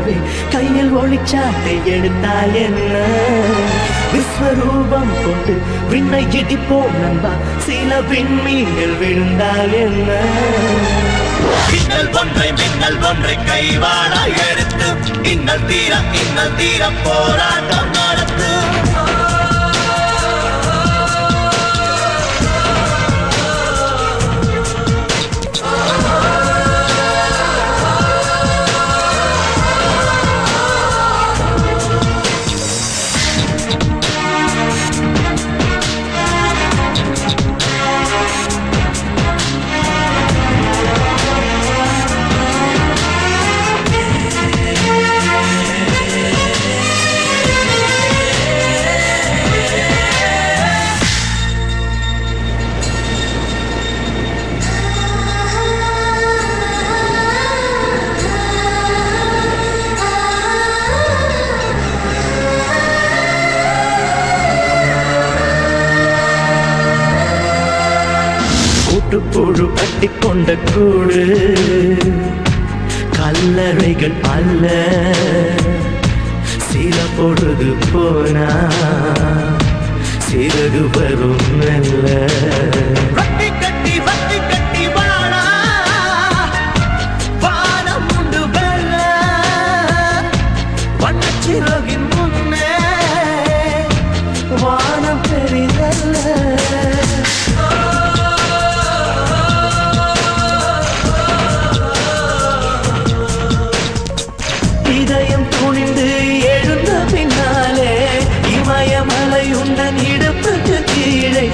போகவே கையில் ஒளிச்சாட்டை எடுத்தால் என்ன? விஸ்வரூபம் கொண்டு விண்ணை இடிப்போம் நண்பா, சில விண்மீன்கள் விழுந்தால் என்ன? மின்னல் ஒன்றை கைவாளா எடுத்து இன்னல் தீர போராட்டம் நடத்து. புழு கட்டிக்கொண்ட கூடு கல்லறைகள் அல்ல, சில பொழுது போனா சிறகு வரும் நல்ல. வட்டி கட்டி வாழா வானம் உண்டு வெல்ல, வண்ணச்சிறகின் முன்னே வானம் பெரிதல்ல. இதயம் துணிந்து எழுந்த பின்னாலே இமயமலை உண்டன் இடுப்புக்கு கீழே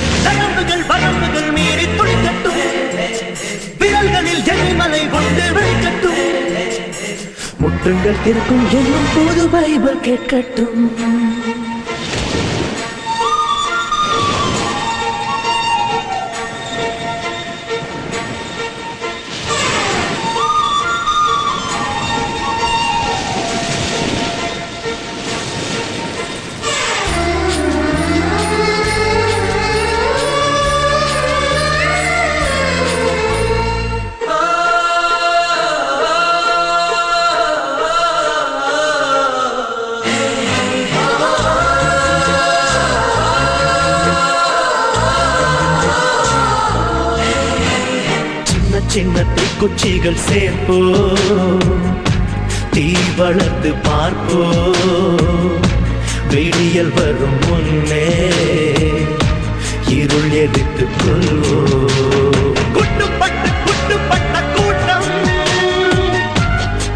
வரம்புகள் மீறி துடிக்கட்டும், விரல்களில் ஜெயமலை கொண்டு விழிக்கட்டும், முட்டுங்கள் இருக்கும் என்னும் போது பைபிள் கேட்கட்டும். சின்ன தீக்குச்சிகள் சேர்ப்போ, தீ வளர்த்து பார்ப்போ, வெளியில் வரும் முன்னே இருள் எதிர்த்துக் கொள்வோ. குட்டுப்பட்ட கூட்டம்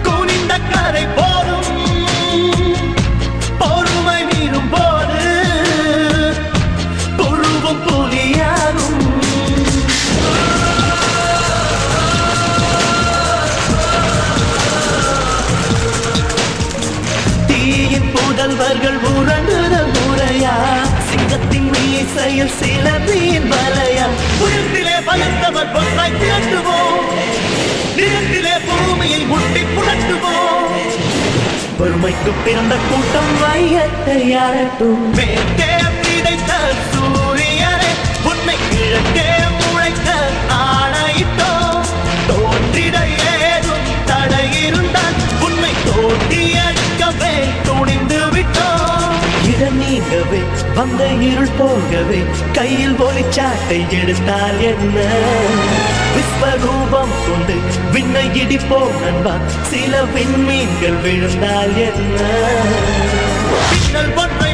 குனிந்த கரை போரும், பொறுமை மீறும் போது புழுவும் புலியாகும். புதல்வர்கள் உறங்குற முறையா, சிங்கத்தின் மீசையில் சிலந்தியின் வலையா, புயத்திலே பலத்தவர் பொன்றாய் திரட்டுவோம், நிலத்திலே பூமியை முட்டி புரட்டுவோம். பொறுமைக்கு பிறந்த கூட்டம் வையத்தை ஆளட்டும். மேற்கே பிடைத்த சூரியனே உன்னை கிழக்கே முளைக்க ஆணையிட்டோம். தோன்றிட ஏதும் தடை இருந்தால் உன்னை தோண்டி அடிக்கவே துணிந்து விட்டோம். இடம் நீங்கவே வந்த இருள் போகவே கையில் ஒளிச்சாட்டை எடுத்தால் என்ன? விஸ்வரூபம் கொண்டு விண்ணை இடிப்போம் நண்பா, சில விண்மீன்கள் விழுந்தால் என்ன? மின்னல் ஒன்றை